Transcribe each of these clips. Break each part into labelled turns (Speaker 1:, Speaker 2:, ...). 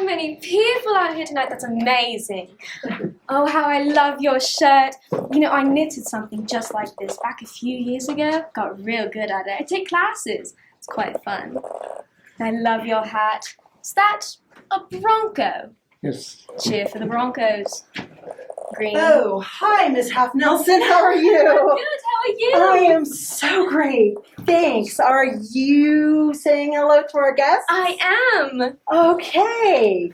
Speaker 1: so many people out here tonight. That's amazing. Oh, how I love your shirt. You know, I knitted something just like this back a few years ago. Got real good at it. I take classes. It's quite fun. I love your hat. Is that a Bronco?
Speaker 2: Yes.
Speaker 1: Cheer for the Broncos. Green.
Speaker 3: Oh, hi, Miss Half Nelson. How are you?
Speaker 1: Good. How are you?
Speaker 3: I am so great. Thanks. Are you saying hello to our guests?
Speaker 1: I am.
Speaker 3: Okay.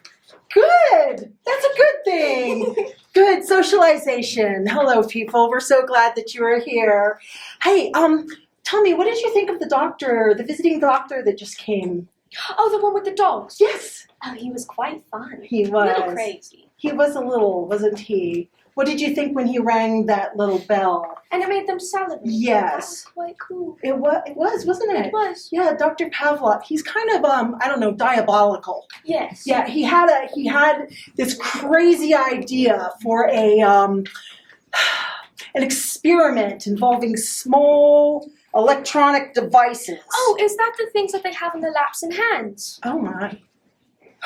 Speaker 3: Good. That's a good thing. Good socialization. Hello, people. We're so glad that you are here. Hey, tell me, what did you think of the visiting doctor that just came?
Speaker 1: Oh, the one with the dogs?
Speaker 3: Yes.
Speaker 1: Oh, he was quite fun.
Speaker 3: He was.
Speaker 1: A little crazy.
Speaker 3: He was a little, wasn't he? What did you think when he rang that little bell?
Speaker 1: And it made them salivate.
Speaker 3: Yes.
Speaker 1: That was quite cool.
Speaker 3: It was, wasn't it?
Speaker 1: It was.
Speaker 3: Yeah, Dr. Pavlov. He's kind of, I don't know, diabolical.
Speaker 1: Yes.
Speaker 3: Yeah, he had this crazy idea for an experiment involving small electronic devices.
Speaker 1: Oh, is that the things that they have in their laps and hands?
Speaker 3: Oh my.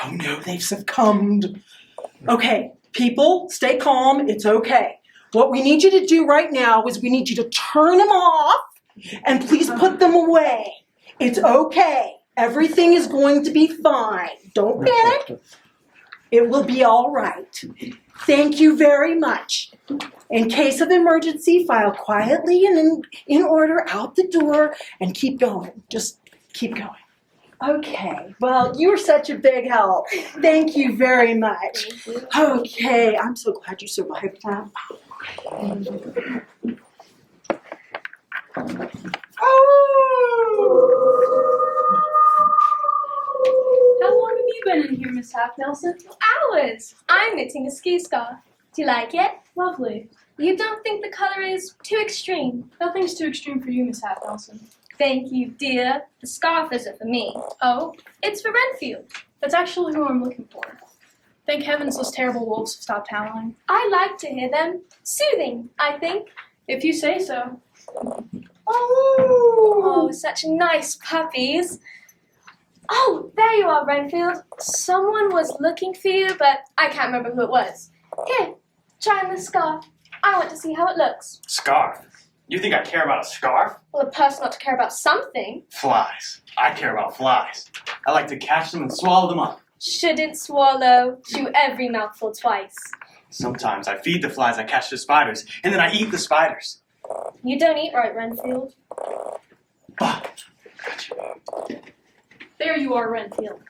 Speaker 3: Oh no, they've succumbed. Okay, people, stay calm. It's okay. What we need you to do right now is we need you to turn them off and please put them away. It's okay. Everything is going to be fine. Don't panic. It will be all right. Thank you very much. In case of emergency, file quietly and in order out the door and keep going. Just keep going. Okay, well, you were such a big help. Take you very much.
Speaker 1: Thank you.
Speaker 3: Okay, I'm so glad you survived that.
Speaker 4: How long have you been in here, Miss Half Nelson?
Speaker 1: Hours. I'm knitting a ski scarf. Do you like it?
Speaker 4: Lovely.
Speaker 1: You don't think the color is too extreme?
Speaker 4: Nothing's too extreme for you, Miss Half Nelson.
Speaker 1: Thank you, dear. The scarf isn't for me.
Speaker 4: Oh,
Speaker 1: It's for Renfield.
Speaker 4: that's actually who I'm looking for. Thank heavens those terrible wolves have stopped howling.
Speaker 1: I like to hear them. Soothing, I think.
Speaker 4: If you say so.
Speaker 1: Oh, such nice puppies. Oh, there you are, Renfield. Someone was looking for you, but I can't remember who it was. Here, try on this scarf. I want to see how it looks.
Speaker 5: Scarf? You think I care about a scarf?
Speaker 1: Well, a person ought to care about something.
Speaker 5: Flies. I care about flies. I like to catch them and swallow them up.
Speaker 1: Shouldn't swallow. Chew every mouthful twice.
Speaker 5: Sometimes I feed the flies I catch the spiders, and then I eat the spiders.
Speaker 1: You don't eat right, Renfield.
Speaker 5: Bah!
Speaker 4: There you are, Renfield.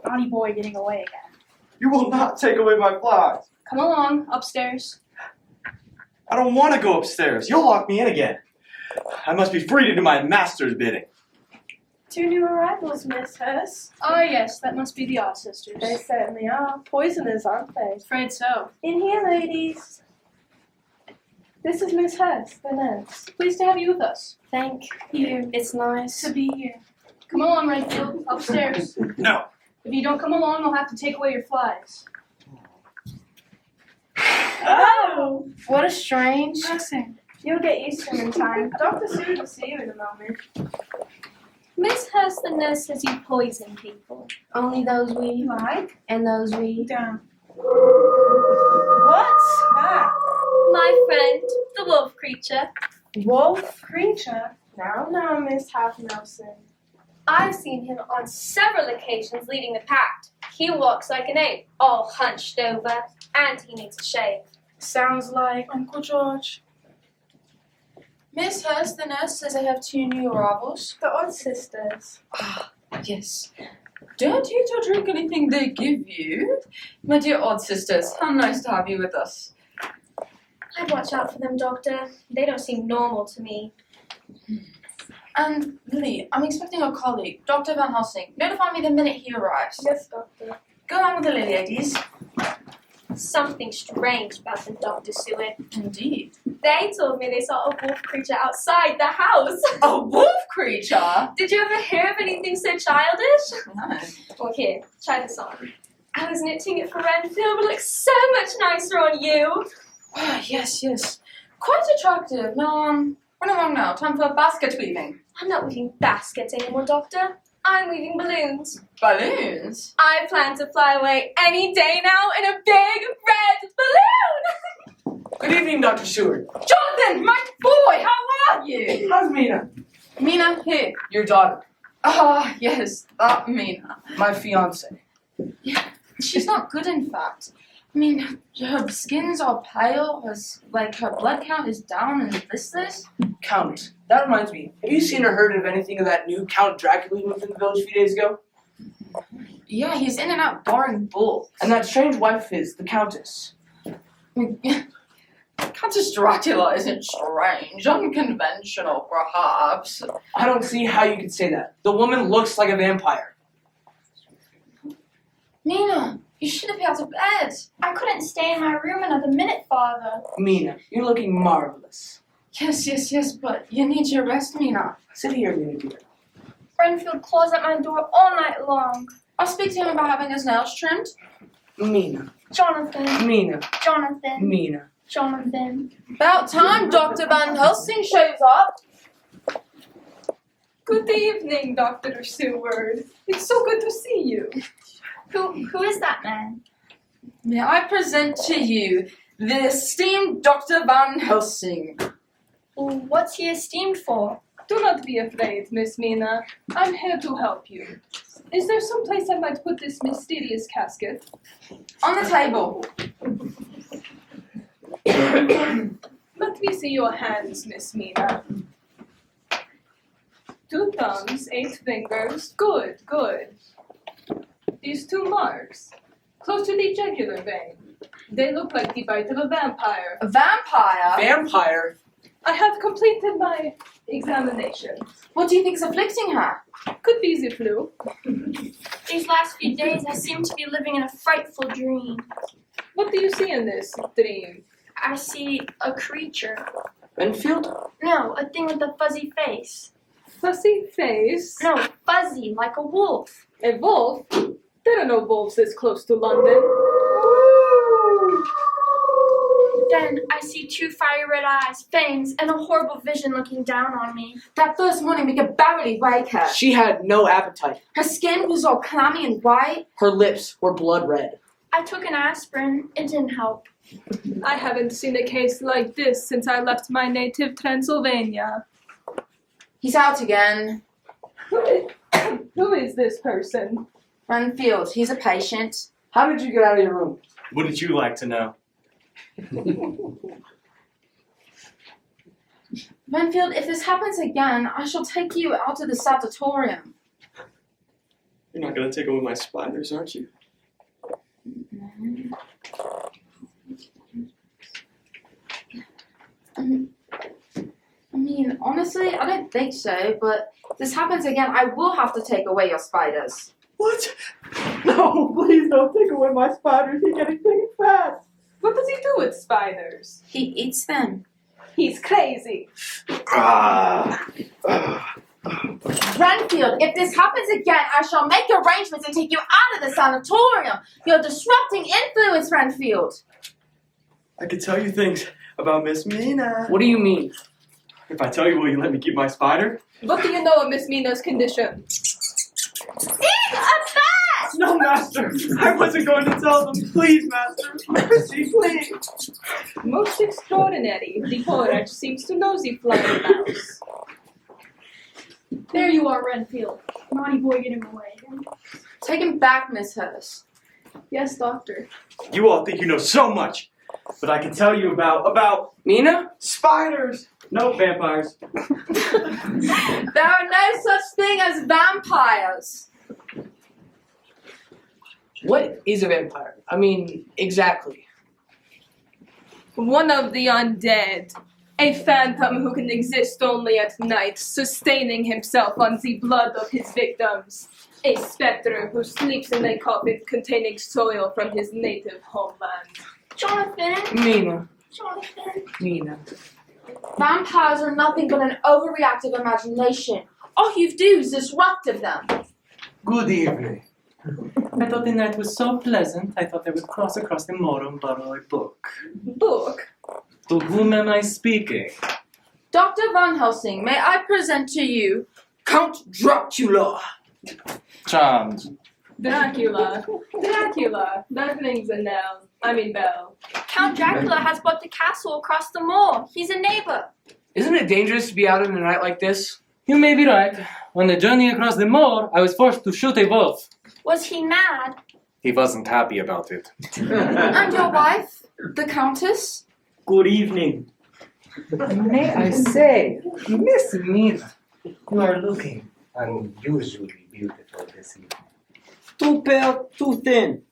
Speaker 4: Naughty boy getting away again.
Speaker 5: You will not take away my flies.
Speaker 4: Come along, upstairs.
Speaker 5: I don't want to go upstairs. You'll lock me in again. I must be free to do my master's bidding.
Speaker 6: 2 new arrivals, Miss Hurst.
Speaker 4: Ah, yes, that must be the Odd Sisters.
Speaker 6: They certainly are. Poisoners, aren't they?
Speaker 4: Afraid so.
Speaker 6: In here, ladies. This is Miss Hurst, the nurse.
Speaker 4: Pleased to have you with us.
Speaker 1: Thank you. It's nice.
Speaker 4: To be here. Come along, Renfield, upstairs.
Speaker 5: No.
Speaker 4: If you don't come along, I'll have to take away your flies.
Speaker 6: Oh!
Speaker 1: What a strange.
Speaker 4: Passing.
Speaker 6: You'll get used to him in time. Dr. Seward will see you in a moment.
Speaker 1: Miss Hurst, the nurse, says you poison people. Only those we
Speaker 6: Like?
Speaker 1: and those we...
Speaker 4: Down.
Speaker 6: What's that?
Speaker 1: My friend, the wolf creature.
Speaker 6: Wolf creature? Now, Miss Half Nelson.
Speaker 1: I've seen him on several occasions leading the pack. He walks like an ape, all hunched over, and he needs a shave.
Speaker 6: Sounds like
Speaker 4: Uncle George.
Speaker 7: Miss Hurst, the nurse, says I have 2 new arrivals.
Speaker 6: the Odd Sisters.
Speaker 7: Yes. Don't eat or drink anything they give you. My dear Odd Sisters, how nice to have you with us.
Speaker 1: I'd watch out for them, Doctor. They don't seem normal to me.
Speaker 7: And Lily, I'm expecting a colleague, Dr. Van Helsing. Notify me the minute he arrives.
Speaker 6: Yes, Doctor.
Speaker 7: Go on with the Lily, ladies.
Speaker 1: Something strange about them, Dr. Seward.
Speaker 7: Indeed.
Speaker 1: They told me they saw a wolf creature outside the house.
Speaker 7: A wolf creature?
Speaker 1: Did you ever hear of anything so childish?
Speaker 7: No.
Speaker 1: Well, here, try this on. I was knitting it for Renfield, but it looks so much nicer on you.
Speaker 7: Ah, yes. Quite attractive. Now, run along now. Time for basket weaving.
Speaker 1: I'm not weaving baskets anymore, Doctor. I'm weaving balloons.
Speaker 7: Balloons?
Speaker 1: I plan to fly away any day now in a big red balloon.
Speaker 2: Good evening, Dr. Seward.
Speaker 7: Jonathan, my boy, how are you?
Speaker 2: How's Mina?
Speaker 7: Mina, here.
Speaker 2: Your daughter.
Speaker 7: Ah, yes, that Mina.
Speaker 2: My fiance.
Speaker 7: She's not good, in fact. I mean, her skin's all pale, her blood count is down and listless.
Speaker 2: Count. That reminds me. Have you seen or heard of anything of that new Count Dracula who moved in the village a few days ago?
Speaker 7: Yeah, he's in and out barring bulls.
Speaker 2: And that strange wife of his, the Countess.
Speaker 7: Countess Dracula isn't strange, unconventional, perhaps.
Speaker 2: I don't see how you could say that. The woman looks like a vampire.
Speaker 7: Mina, you should have been out of bed.
Speaker 6: I couldn't stay in my room another minute, Father.
Speaker 2: Mina, you're looking marvelous.
Speaker 7: Yes, but you need your rest, Mina.
Speaker 2: Sit here, Mina dear.
Speaker 6: Renfield claws at my door all night long.
Speaker 7: I'll speak to him about having his nails trimmed.
Speaker 2: Mina.
Speaker 6: Jonathan,
Speaker 2: Mina.
Speaker 6: Jonathan,
Speaker 2: Mina.
Speaker 6: Jonathan.
Speaker 7: About time Dr. Van Helsing shows up.
Speaker 4: Good evening, Dr. Seward. It's so good to see you.
Speaker 6: Who is that man?
Speaker 7: May I present to you the esteemed Dr. Van Helsing.
Speaker 6: What's he esteemed for?
Speaker 4: Do not be afraid, Miss Mina. I'm here to help you. Is there some place I might put this mysterious casket?
Speaker 7: On the table.
Speaker 4: Let me see your hands, Miss Mina. 2 thumbs, 8 fingers. Good. These 2 marks, close to the jugular vein. They look like the bite of a vampire.
Speaker 7: A vampire?
Speaker 2: Vampire?
Speaker 4: I have completed my examination.
Speaker 7: What do you think's afflicting her?
Speaker 4: Could be the flu.
Speaker 6: These last few days I seem to be living in a frightful dream.
Speaker 4: What do you see in this dream?
Speaker 6: I see a creature.
Speaker 2: Renfield?
Speaker 6: No, a thing with a fuzzy face.
Speaker 4: Fussy face.
Speaker 6: No, fuzzy, like a wolf.
Speaker 4: A wolf? There are no wolves this close to London.
Speaker 6: Then I see 2 fiery red eyes, fangs, and a horrible vision looking down on me.
Speaker 7: That first morning we could barely wake her.
Speaker 2: She had no appetite.
Speaker 7: Her skin was all clammy and white.
Speaker 2: Her lips were blood red.
Speaker 6: I took an aspirin. It didn't help.
Speaker 4: I haven't seen a case like this since I left my native Transylvania.
Speaker 7: He's out again.
Speaker 4: Who is this person?
Speaker 7: Renfield, he's a patient.
Speaker 2: How did you get out of your room?
Speaker 5: Wouldn't you like to know?
Speaker 7: Renfield, if this happens again, I shall take you out to the sanatorium.
Speaker 5: You're not going to take away my spiders, aren't you?
Speaker 7: I mean, honestly, I don't think so, but if this happens again, I will have to take away your spiders.
Speaker 3: What? No, please don't take away my spiders. He's getting big and fat.
Speaker 4: What does he do with spiders?
Speaker 7: He eats them.
Speaker 4: He's crazy.
Speaker 7: Renfield, if this happens again, I shall make arrangements and take you out of the sanatorium. You're disrupting influence, Renfield.
Speaker 5: I could tell you things about Miss Mina.
Speaker 2: What do you mean?
Speaker 5: If I tell you, will you let me keep my spider?
Speaker 4: What do you know of Miss Mina's condition?
Speaker 7: Eat a bat!
Speaker 5: No, Master! I wasn't going to tell them. Please, Master. Mercy, please.
Speaker 4: Most extraordinary. The Horach seems to know the flying mouse.
Speaker 6: There you are, Renfield. Naughty boy getting away.
Speaker 7: Take him back, Miss Hurst.
Speaker 4: Yes, doctor.
Speaker 5: You all think you know so much, but I can tell you about
Speaker 2: Mina?
Speaker 5: spiders. No, vampires.
Speaker 7: There are no such thing as vampires.
Speaker 2: What is a vampire? I mean, exactly.
Speaker 4: One of the undead. A phantom who can exist only at night, sustaining himself on the blood of his victims. A spectre who sleeps in a coffin containing soil from his native homeland.
Speaker 6: Jonathan!
Speaker 2: Mina.
Speaker 6: Jonathan!
Speaker 2: Mina.
Speaker 7: Vampires are nothing but an overreactive imagination. All you do is disruptive them.
Speaker 8: Good evening. I thought the night was so pleasant, I thought I would cross across the moor and borrow a book.
Speaker 4: Book?
Speaker 8: To whom am I speaking?
Speaker 7: Dr. Van Helsing, may I present to you Count Dracula?
Speaker 5: Charmed.
Speaker 4: Dracula. Dracula. That rings a bell.
Speaker 6: Count Dracula has bought the castle across the moor. He's a neighbor.
Speaker 2: Isn't it dangerous to be out in the night like this?
Speaker 8: You may be right. On the journey across the moor, I was forced to shoot a wolf.
Speaker 6: Was he mad?
Speaker 5: He wasn't happy about it.
Speaker 7: And your wife, the Countess?
Speaker 8: Good evening.
Speaker 5: May I say, Miss Mina,
Speaker 9: You are looking unusually beautiful this evening.
Speaker 8: Too pale, too thin.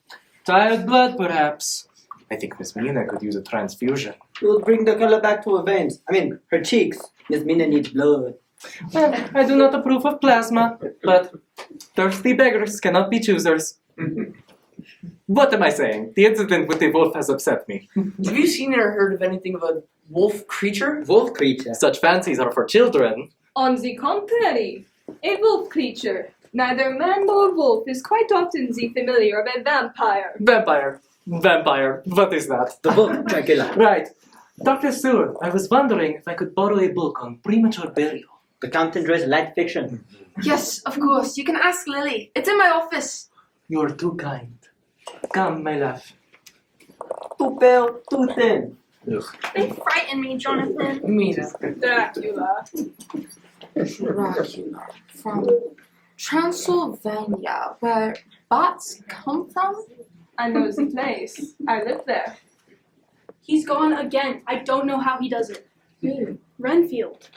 Speaker 8: Tired blood, perhaps.
Speaker 5: I think Miss Mina could use a transfusion.
Speaker 10: It will bring the color back to her veins. I mean, her cheeks. Miss Mina needs blood.
Speaker 8: Well, I do not approve of plasma, but thirsty beggars cannot be choosers. What am I saying? The incident with the wolf has upset me.
Speaker 2: Have you seen or heard of anything of a wolf creature?
Speaker 10: Wolf creature.
Speaker 8: Such fancies are for children.
Speaker 4: On the contrary, a wolf creature, neither man nor wolf, is quite often the familiar of a vampire.
Speaker 8: Vampire. Vampire. What is that?
Speaker 10: The book, Dracula.
Speaker 8: Right. Dr. Seward, I was wondering if I could borrow a book on premature burial.
Speaker 10: The Count Dress light fiction.
Speaker 7: Yes, of course. You can ask Lily. It's in my office.
Speaker 8: You're too kind. Come, my love.
Speaker 10: Too pale, too thin.
Speaker 6: They frighten me, Jonathan.
Speaker 2: Mina.
Speaker 4: Dracula.
Speaker 7: Dracula. From Transylvania, where bats come from?
Speaker 4: I know the place. I live there.
Speaker 1: He's gone again. I don't know how he does it. Renfield.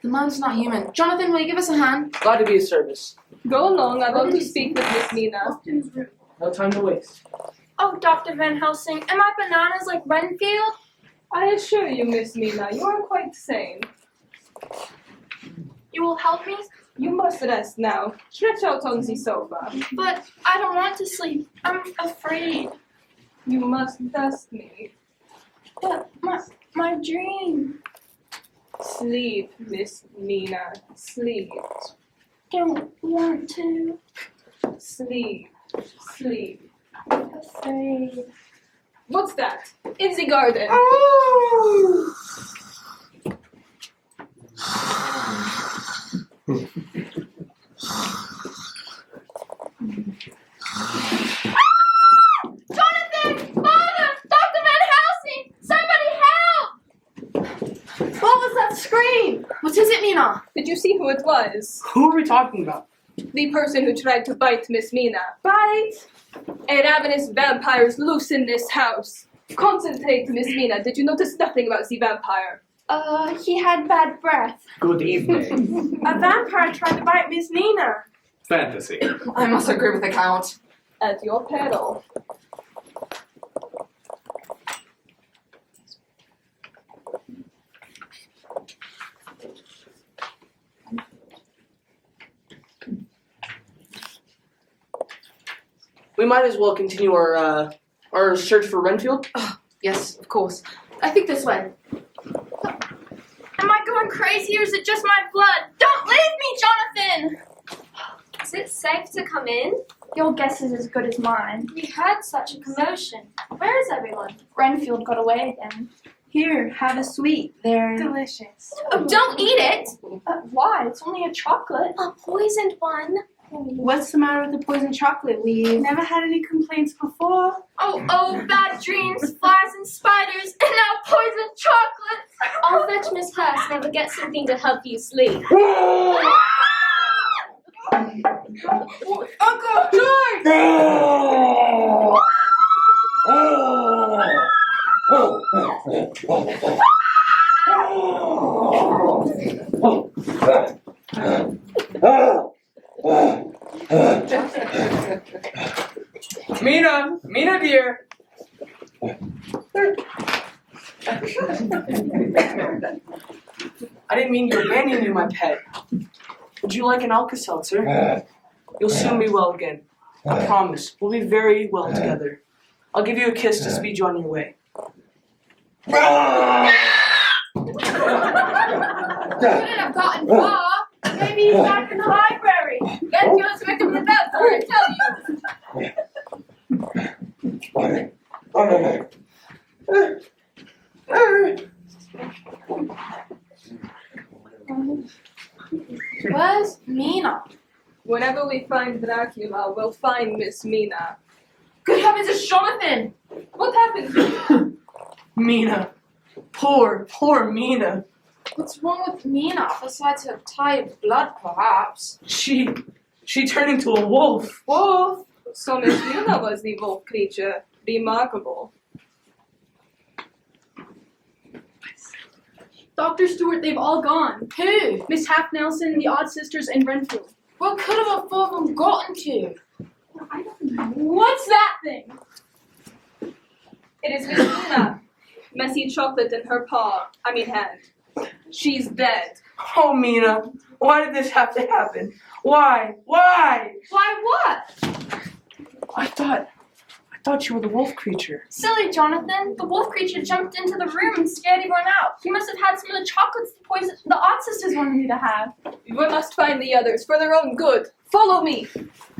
Speaker 7: The man's not human. Jonathan, will you give us a hand?
Speaker 2: Glad to be of service.
Speaker 4: Go along. I want to speak with Miss Mina.
Speaker 2: No time to waste.
Speaker 6: Oh, Dr. Van Helsing, am I bananas like Renfield?
Speaker 4: I assure you, Miss Mina, you are quite sane.
Speaker 6: You will help me?
Speaker 4: You must rest now. Stretch out on the sofa.
Speaker 6: But I don't want to sleep. I'm afraid.
Speaker 4: You must dust me.
Speaker 6: But my dream.
Speaker 4: Sleep, Miss Mina. Sleep.
Speaker 6: Don't want to.
Speaker 4: Sleep. Sleep.
Speaker 6: Afraid.
Speaker 4: What's that? In the garden.
Speaker 6: Jonathan! Father! Dr. Van Helsing! Somebody help!
Speaker 7: What was that scream? What is it, Mina?
Speaker 4: Did you see who it was?
Speaker 2: Who are we talking about?
Speaker 4: The person who tried to bite Miss Mina.
Speaker 6: Bite!
Speaker 4: A ravenous vampire is loose in this house. Concentrate, Miss Mina. Did you notice nothing about the vampire?
Speaker 6: He had bad breath.
Speaker 9: Good evening.
Speaker 6: A vampire tried to bite Miss Nina.
Speaker 5: Fantasy.
Speaker 7: I must agree with the Count.
Speaker 4: At your peril.
Speaker 2: We might as well continue our search for Renfield.
Speaker 7: Yes, of course. I think this way.
Speaker 6: Am I going crazy or is it just my blood? Don't leave me, Jonathan! Is it safe to come in? Your guess is as good as mine. We had such a commotion. Where is everyone? Renfield got away again.
Speaker 1: Here, have a sweet. They're
Speaker 6: Delicious. Oh, don't eat it!
Speaker 1: why? It's only a chocolate.
Speaker 6: A poisoned one.
Speaker 1: What's the matter with the poison chocolate? We've never had any complaints before.
Speaker 6: Oh, bad dreams, flies and spiders, and now poisoned chocolate!
Speaker 11: I'll fetch Miss Hurst and we'll get something to help you sleep.
Speaker 6: Uncle George!
Speaker 2: Mina dear. I didn't mean to abandon you, my pet. Would you like an Alka-Seltzer? You'll soon be well again. I promise. We'll be very well together. I'll give you a kiss to speed you on your way.
Speaker 6: Couldn't have gotten far. Maybe he's back in the library. Get you a smack him in the mouth, or I tell you.
Speaker 7: Where's Mina?
Speaker 4: Whenever we find Dracula, we'll find Miss Mina.
Speaker 7: Good heavens, it's Jonathan!
Speaker 4: What happened?
Speaker 2: Mina. Poor Mina.
Speaker 7: What's wrong with Mina, besides her tired blood, perhaps?
Speaker 2: She turned into a wolf.
Speaker 4: Wolf? So Miss Mina was the wolf creature. Remarkable.
Speaker 1: Dr. Stewart, they've all gone.
Speaker 7: Who?
Speaker 1: Miss Half Nelson, the Odd Sisters, and Renfield.
Speaker 7: Where could have all four of them gotten to?
Speaker 1: I don't know. What's that thing?
Speaker 4: It is Miss Mina. Messy chocolate in her hand. She's dead.
Speaker 2: Oh, Mina. Why did this have to happen? Why?
Speaker 6: Why what?
Speaker 2: I thought you were the wolf creature.
Speaker 6: Silly Jonathan. The wolf creature jumped into the room and scared everyone out. He must have had some of the chocolates the Odd Sisters wanted me to have.
Speaker 4: We must find the others for their own good. Follow me.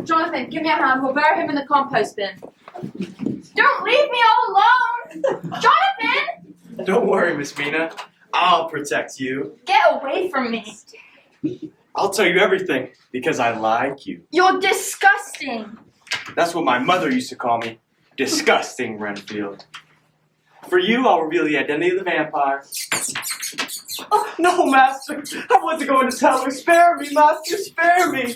Speaker 7: Jonathan, give me a hand. We'll bury him in the compost bin.
Speaker 6: Don't leave me all alone! Jonathan!
Speaker 5: Don't worry, Miss Mina. I'll protect you.
Speaker 6: Get away from me.
Speaker 5: I'll tell you everything because I like you.
Speaker 6: You're disgusting.
Speaker 5: That's what my mother used to call me. Disgusting, Renfield. For you, I'll reveal the identity of the vampire. Oh, no, Master. I wasn't going to tell her. Spare me, Master. Spare me.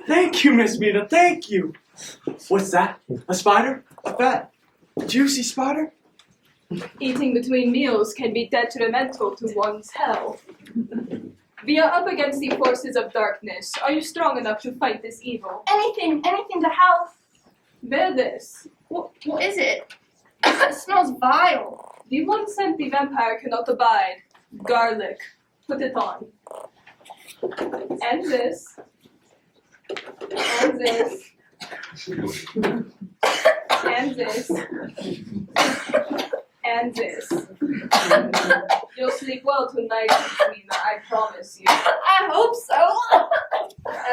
Speaker 5: Thank you, Miss Mina. Thank you. What's that? A spider? A fat, juicy spider?
Speaker 4: Eating between meals can be detrimental to one's health. We are up against the forces of darkness. Are you strong enough to fight this evil?
Speaker 6: Anything to help.
Speaker 4: Bear this.
Speaker 6: What is it? It smells vile.
Speaker 4: The one scent the vampire cannot abide. Garlic. Put it on. And this. And this. And this. And this. You'll sleep well tonight, Mina, I promise you.
Speaker 6: I hope so.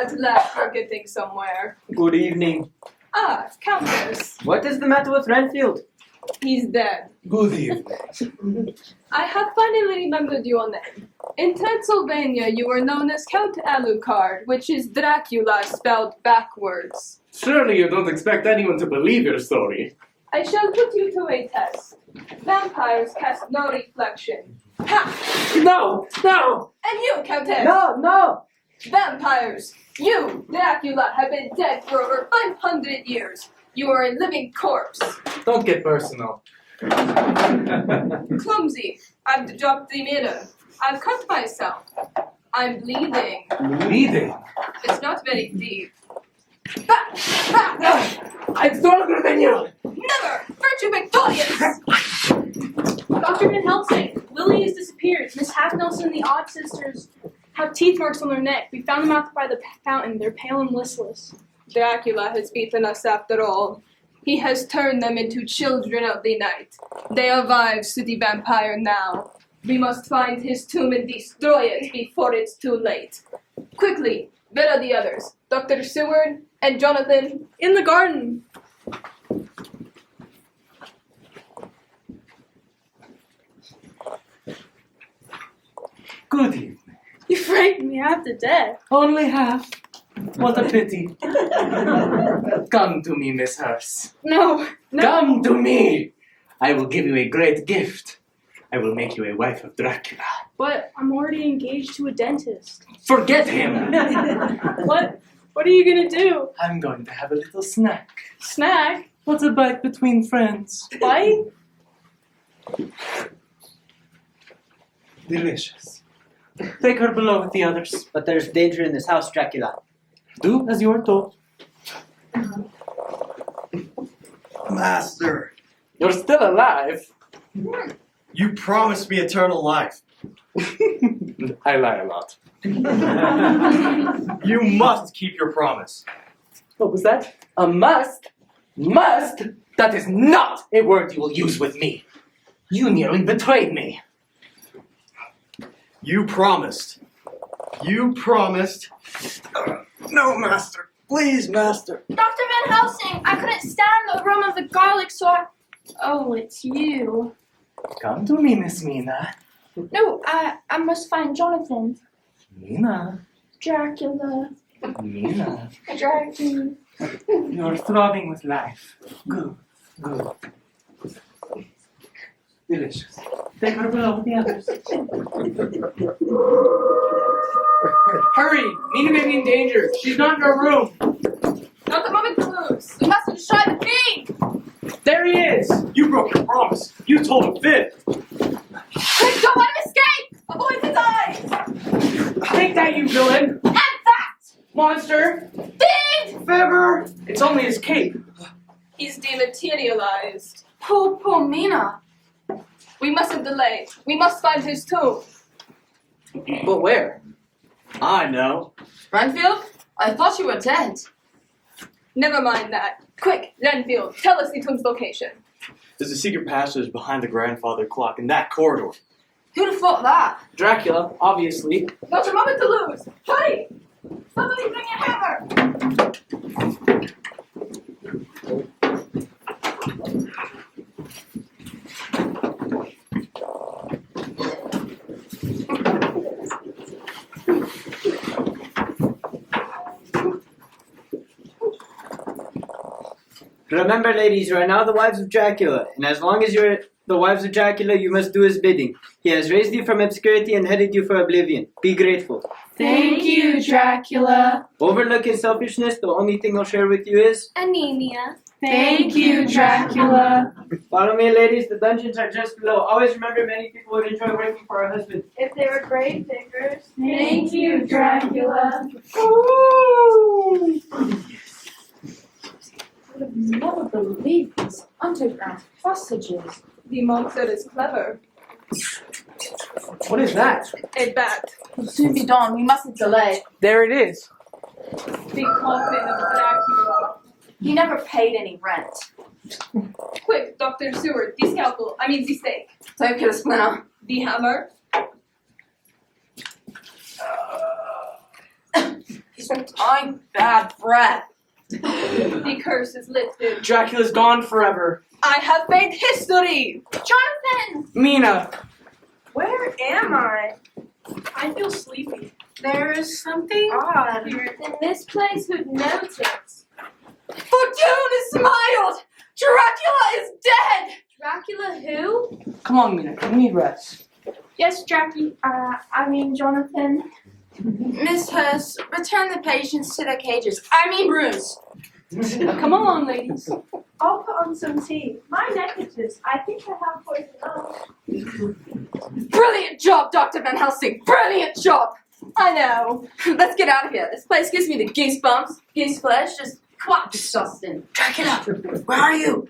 Speaker 4: At last, we're getting somewhere.
Speaker 10: Good evening.
Speaker 4: Ah, Countess.
Speaker 10: What is the matter with Renfield?
Speaker 4: He's dead.
Speaker 9: Good evening.
Speaker 4: I have finally remembered your name. In Transylvania, you were known as Count Alucard, which is Dracula spelled backwards.
Speaker 8: Surely you don't expect anyone to believe your story.
Speaker 4: I shall put you to a test. Vampires cast no reflection. Ha!
Speaker 8: No! No!
Speaker 4: And you, Countess!
Speaker 10: No!
Speaker 4: Vampires! You, Dracula, have been dead for over 500 years. You are a living corpse.
Speaker 8: Don't get personal.
Speaker 4: Clumsy. I've dropped the mirror. I've cut myself. I'm bleeding.
Speaker 8: Bleeding?
Speaker 4: It's not very deep.
Speaker 8: I'm stronger than you!
Speaker 4: Never! Virtue victorious!
Speaker 1: Dr. Van Helsing, Lily has disappeared. Miss Half Nelson and the Odd Sisters have teeth marks on their neck. We found them out by the fountain. They're pale and listless.
Speaker 4: Dracula has beaten us after all. He has turned them into children of the night. They are wives to the vampire now. We must find his tomb and destroy it before it's too late. Quickly, where are the others? Dr. Seward and Jonathan?
Speaker 1: In the garden.
Speaker 8: Good evening.
Speaker 1: You frightened me half to death.
Speaker 8: Only half. What a pity. Come to me, Miss Hurst.
Speaker 1: No.
Speaker 8: Come to me! I will give you a great gift. I will make you a wife of Dracula.
Speaker 1: But I'm already engaged to a dentist.
Speaker 8: Forget him!
Speaker 1: What are you gonna do?
Speaker 8: I'm going to have a little snack.
Speaker 1: Snack?
Speaker 8: What's a bite between friends?
Speaker 1: Bite?
Speaker 9: Delicious.
Speaker 8: Take her below with the others.
Speaker 10: But there's danger in this house, Dracula.
Speaker 8: Do as you are told.
Speaker 5: Master,
Speaker 8: You're still alive.
Speaker 5: you promised me eternal life.
Speaker 8: I lie a lot.
Speaker 5: You must keep your promise.
Speaker 8: What was that? A must? Must? That is not a word you will use with me. You nearly betrayed me.
Speaker 5: You promised. You promised. No, Master. Please, Master.
Speaker 6: Dr. Van Helsing, I couldn't stand the aroma of the garlic, so I... Oh, it's you.
Speaker 8: Come to me, Miss Mina.
Speaker 6: No, I must find Jonathan.
Speaker 8: Mina.
Speaker 6: Dracula.
Speaker 5: Mina,
Speaker 6: Dracula.
Speaker 5: you're throbbing with life. Good, good. Delicious. Take her below with the others.
Speaker 2: Hurry! Mina may be in danger. She's not in her room.
Speaker 4: Not a moment to lose. We must destroy the king.
Speaker 2: There he is.
Speaker 5: You broke your promise. You told him fib.
Speaker 4: Quick, don't let him escape. Avoid his eyes.
Speaker 2: Take that, you villain.
Speaker 4: And that.
Speaker 2: Monster.
Speaker 4: Thief.
Speaker 2: Fibber. It's only his cape.
Speaker 4: He's dematerialized.
Speaker 7: Poor Mina.
Speaker 4: We mustn't delay. We must find his tomb.
Speaker 2: But where?
Speaker 5: I know.
Speaker 7: Renfield, I thought you were dead.
Speaker 4: Never mind that. Quick, Renfield, tell us the tomb's location.
Speaker 5: There's a secret passage behind the grandfather clock in that corridor.
Speaker 7: Who'd have thought that?
Speaker 2: Dracula, obviously.
Speaker 4: Not a moment to lose. Hurry! Somebody bring a hammer.
Speaker 10: Remember, ladies, you are now the wives of Dracula, and as long as you're the wives of Dracula, you must do his bidding. He has raised you from obscurity and headed you for oblivion. Be grateful.
Speaker 7: Thank you, Dracula.
Speaker 10: Overlook his selfishness. The only thing I'll share with you is...
Speaker 11: Anemia.
Speaker 7: Thank you, Dracula.
Speaker 10: Follow me, ladies. The dungeons are just below. Always remember, many people would enjoy working for a husband.
Speaker 6: If they were grave diggers.
Speaker 7: Thank you, Dracula. I would have never believed these underground passages.
Speaker 4: The monster is clever.
Speaker 2: What is that?
Speaker 4: A bat.
Speaker 7: It'll soon be dawn. We mustn't delay.
Speaker 2: There it is.
Speaker 4: The coffin of Dracula.
Speaker 7: He never paid any rent.
Speaker 4: Quick, Dr. Seward, the scalpel. I mean the stake.
Speaker 7: Don't kill a splinter.
Speaker 4: The hammer.
Speaker 7: He's been dying bad breath.
Speaker 4: The curse is lifted.
Speaker 2: Dracula's gone forever.
Speaker 4: I have made history!
Speaker 6: Jonathan!
Speaker 2: Mina.
Speaker 6: Where am I? I feel sleepy. There is something odd.
Speaker 11: In this place, who'd notice?
Speaker 7: Fortune is smiled! Dracula is dead!
Speaker 11: Dracula who?
Speaker 2: Come on, Mina. We need rest.
Speaker 6: Yes, Jonathan.
Speaker 7: Miss Hurst, return the patients to their cages. rooms.
Speaker 4: Come on, ladies.
Speaker 6: I'll put on some tea. My neck itches. I think I have poison oak.
Speaker 7: Brilliant job, Dr. Van Helsing. Brilliant job.
Speaker 4: I know.
Speaker 7: Let's get out of here. This place gives me the goosebumps. Goose flesh, just quite disgusting. Dracula, where are you?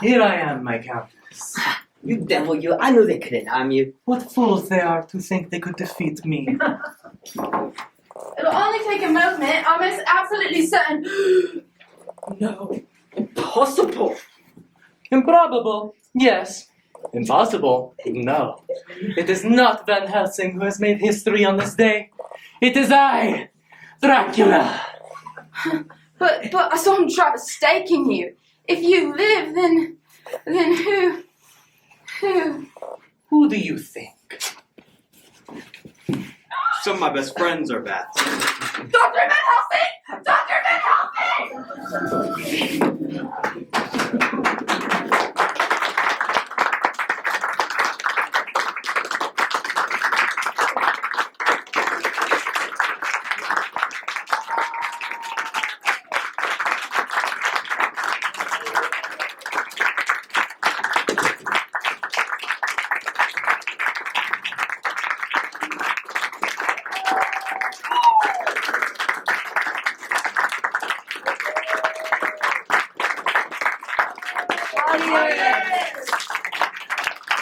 Speaker 5: Here I am, my countess.
Speaker 10: You devil, you. I knew they couldn't harm you.
Speaker 5: What fools they are to think they could defeat me.
Speaker 7: It'll only take a moment. I'm absolutely certain.
Speaker 2: No. Impossible.
Speaker 8: Improbable, yes. Impossible, no. It is not Van Helsing who has made history on this day. It is I, Dracula.
Speaker 7: But I saw him drive a stake in you. If you live, then who?
Speaker 5: Who do you think? Some of my best friends are bats.
Speaker 7: Dr. Van Helsing! Dr. Van Helsing!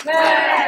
Speaker 4: Yes.